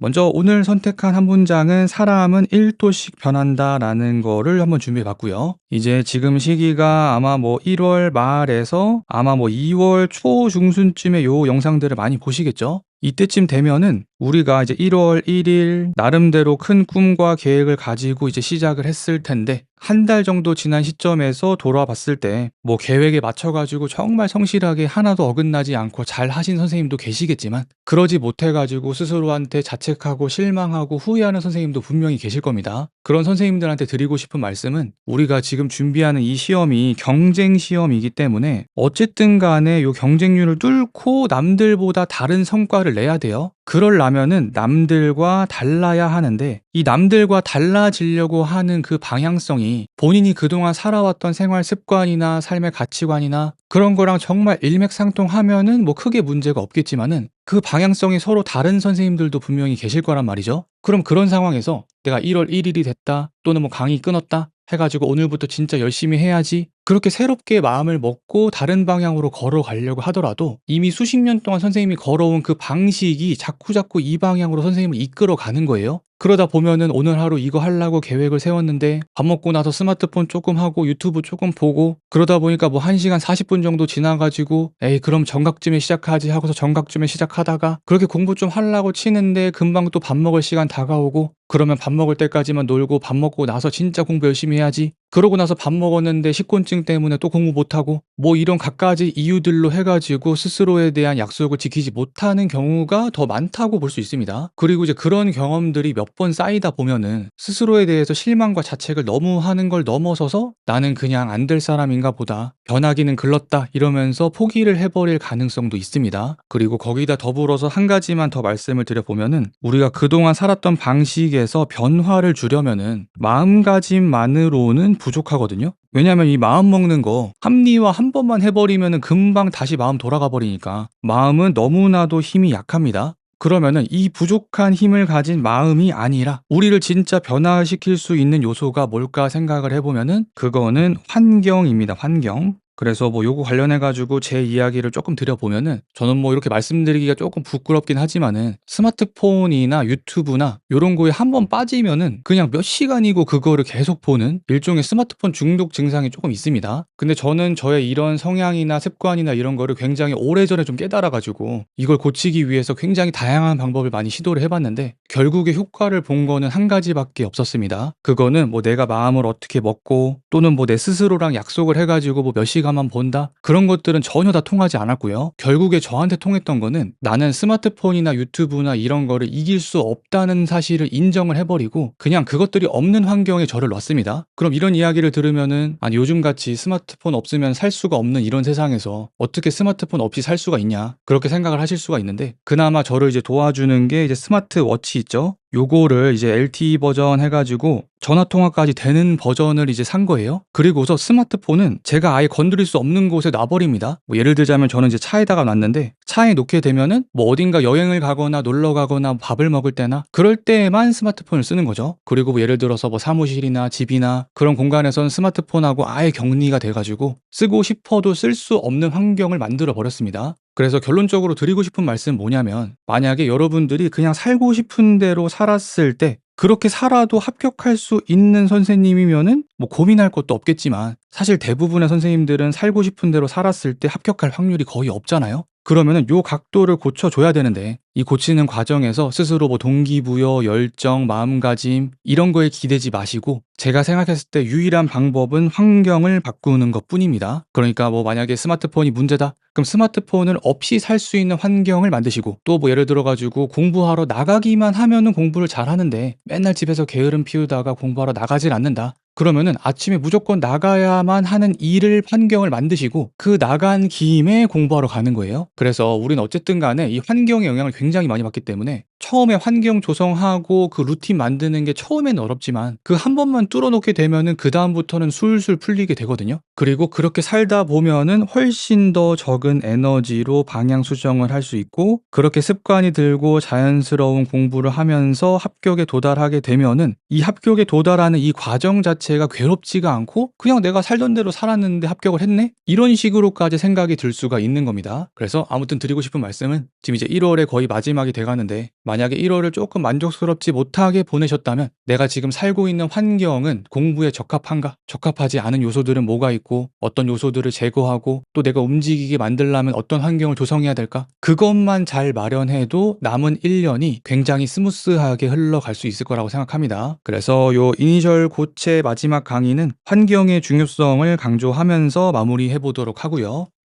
먼저 오늘 선택한 한 문장은 "사람은 1도씩 변한다"라는 거를 한번 준비해 봤고요. 이제 지금 시기가 아마 1월 말에서 아마 2월 초 중순쯤에 요 영상들을 많이 보시겠죠. 이때쯤 되면은 우리가 이제 1월 1일 나름대로 큰 꿈과 계획을 가지고 이제 시작을 했을 텐데, 한 달 정도 지난 시점에서 돌아와 봤을 때 계획에 맞춰 가지고 정말 성실하게 하나도 어긋나지 않고 잘 하신 선생님도 계시겠지만, 그러지 못해 가지고 스스로한테 자책하고 실망하고 후회하는 선생님도 분명히 계실 겁니다. 그런 선생님들한테 드리고 싶은 말씀은, 우리가 지금 준비하는 이 시험이 경쟁 시험이기 때문에 어쨌든 간에 요 경쟁률을 뚫고 남들보다 다른 성과를 내야 돼요. 그러려면은 남들과 달라야 하는데, 이 남들과 달라지려고 하는 그 방향성이 본인이 그동안 살아왔던 생활 습관이나 삶의 가치관이나 그런 거랑 정말 일맥상통하면은 크게 문제가 없겠지만은, 그 방향성이 서로 다른 선생님들도 분명히 계실 거란 말이죠. 그럼 그런 상황에서 내가 1월 1일이 됐다, 또는 강의 끊었다 해가지고 오늘부터 진짜 열심히 해야지, 그렇게 새롭게 마음을 먹고 다른 방향으로 걸어가려고 하더라도 이미 수십 년 동안 선생님이 걸어온 그 방식이 자꾸자꾸 이 방향으로 선생님을 이끌어 가는 거예요. 그러다 보면은 오늘 하루 이거 하려고 계획을 세웠는데, 밥 먹고 나서 스마트폰 조금 하고 유튜브 조금 보고 그러다 보니까 1시간 40분 정도 지나가지고, 에이 그럼 정각쯤에 시작하지 하고서 정각쯤에 시작하다가 그렇게 공부 좀 하려고 치는데 금방 또 밥 먹을 시간 다가오고, 그러면 밥 먹을 때까지만 놀고 밥 먹고 나서 진짜 공부 열심히 해야지, 그러고 나서 밥 먹었는데 식곤증 때문에 또 공부 못하고, 이런 갖가지 이유들로 해가지고 스스로에 대한 약속을 지키지 못하는 경우가 더 많다고 볼 수 있습니다. 그리고 이제 그런 경험들이 몇 번 쌓이다 보면은 스스로에 대해서 실망과 자책을 너무 하는 걸 넘어서서 '나는 그냥 안 될 사람인가 보다. 변하기는 글렀다.' 이러면서 포기를 해버릴 가능성도 있습니다. 그리고 거기다 더불어서 한 가지만 더 말씀을 드려보면은, 우리가 그동안 살았던 방식에서 변화를 주려면은 마음가짐만으로는 부족하거든요. 왜냐하면 이 마음 먹는 거 합리화 한 번만 해버리면은 금방 다시 마음 돌아가 버리니까, 마음은 너무나도 힘이 약합니다. 그러면은 이 부족한 힘을 가진 마음이 아니라 우리를 진짜 변화시킬 수 있는 요소가 뭘까 생각을 해보면은, 그거는 환경입니다. 환경. 그래서 요거 관련해 가지고 제 이야기를 조금 드려보면은, 저는 이렇게 말씀드리기가 조금 부끄럽긴 하지만은 스마트폰이나 유튜브나 요런 거에 한번 빠지면은 그냥 몇 시간이고 그거를 계속 보는 일종의 스마트폰 중독 증상이 조금 있습니다. 근데 저는 저의 이런 성향이나 습관이나 이런 거를 굉장히 오래전에 좀 깨달아 가지고 이걸 고치기 위해서 굉장히 다양한 방법을 많이 시도를 해봤는데, 결국에 효과를 본 거는 한 가지밖에 없었습니다. 그거는 내가 마음을 어떻게 먹고, 또는 내 스스로랑 약속을 해가지고 몇 시간만 본다, 그런 것들은 전혀 다 통하지 않았고요. 결국에 저한테 통했던 거는, 나는 스마트폰이나 유튜브나 이런 거를 이길 수 없다는 사실을 인정을 해버리고 그냥 그것들이 없는 환경에 저를 놨습니다. 그럼 이런 이야기를 들으면은, 아니 요즘같이 스마트폰 없으면 살 수가 없는 이런 세상에서 어떻게 스마트폰 없이 살 수가 있냐, 그렇게 생각을 하실 수가 있는데, 그나마 저를 이제 도와주는 게 이제 스마트워치 있죠. 요거를 이제 LTE 버전 해가지고 전화통화까지 되는 버전을 이제 산 거예요. 그리고서 스마트폰은 제가 아예 건드릴 수 없는 곳에 놔버립니다. 예를 들자면 저는 이제 차에다가 놨는데, 차에 놓게 되면은 어딘가 여행을 가거나 놀러 가거나 밥을 먹을 때나 그럴 때에만 스마트폰을 쓰는 거죠. 그리고 예를 들어서 사무실이나 집이나 그런 공간에서는 스마트폰하고 아예 격리가 돼가지고 쓰고 싶어도 쓸 수 없는 환경을 만들어 버렸습니다. 그래서 결론적으로 드리고 싶은 말씀은 뭐냐면, 만약에 여러분들이 그냥 살고 싶은 대로 살았을 때 그렇게 살아도 합격할 수 있는 선생님이면은 고민할 것도 없겠지만, 사실 대부분의 선생님들은 살고 싶은 대로 살았을 때 합격할 확률이 거의 없잖아요. 그러면은 요 각도를 고쳐줘야 되는데, 이 고치는 과정에서 스스로 동기부여, 열정, 마음가짐 이런 거에 기대지 마시고, 제가 생각했을 때 유일한 방법은 환경을 바꾸는 것 뿐입니다. 그러니까 만약에 스마트폰이 문제다, 그럼 스마트폰을 없이 살 수 있는 환경을 만드시고, 또 예를 들어 가지고 공부하러 나가기만 하면은 공부를 잘 하는데 맨날 집에서 게으름 피우다가 공부하러 나가질 않는다, 그러면은 아침에 무조건 나가야만 하는 일을 환경을 만드시고 그 나간 김에 공부하러 가는 거예요. 그래서 우리는 어쨌든 간에 이 환경의 영향을 굉장히 많이 받기 때문에, 처음에 환경 조성하고 그 루틴 만드는 게 처음에는 어렵지만 그 한 번만 뚫어놓게 되면은 그 다음부터는 술술 풀리게 되거든요. 그리고 그렇게 살다 보면은 훨씬 더 적은 에너지로 방향 수정을 할 수 있고, 그렇게 습관이 들고 자연스러운 공부를 하면서 합격에 도달하게 되면은, 이 합격에 도달하는 이 과정 자체가 괴롭지가 않고 그냥 내가 살던 대로 살았는데 합격을 했네? 이런 식으로까지 생각이 들 수가 있는 겁니다. 그래서 아무튼 드리고 싶은 말씀은, 지금 이제 1월에 거의 마지막이 돼가는데 만약에 1월을 조금 만족스럽지 못하게 보내셨다면 내가 지금 살고 있는 환경은 공부에 적합한가? 적합하지 않은 요소들은 뭐가 있고 어떤 요소들을 제거하고 또 내가 움직이게 만들려면 어떤 환경을 조성해야 될까? 그것만 잘 마련해도 남은 1년이 굉장히 스무스하게 흘러갈 수 있을 거라고 생각합니다. 그래서 요 이니셜 고체 마지막 강의는 환경의 중요성을 강조하면서 마무리해 보도록 하고요.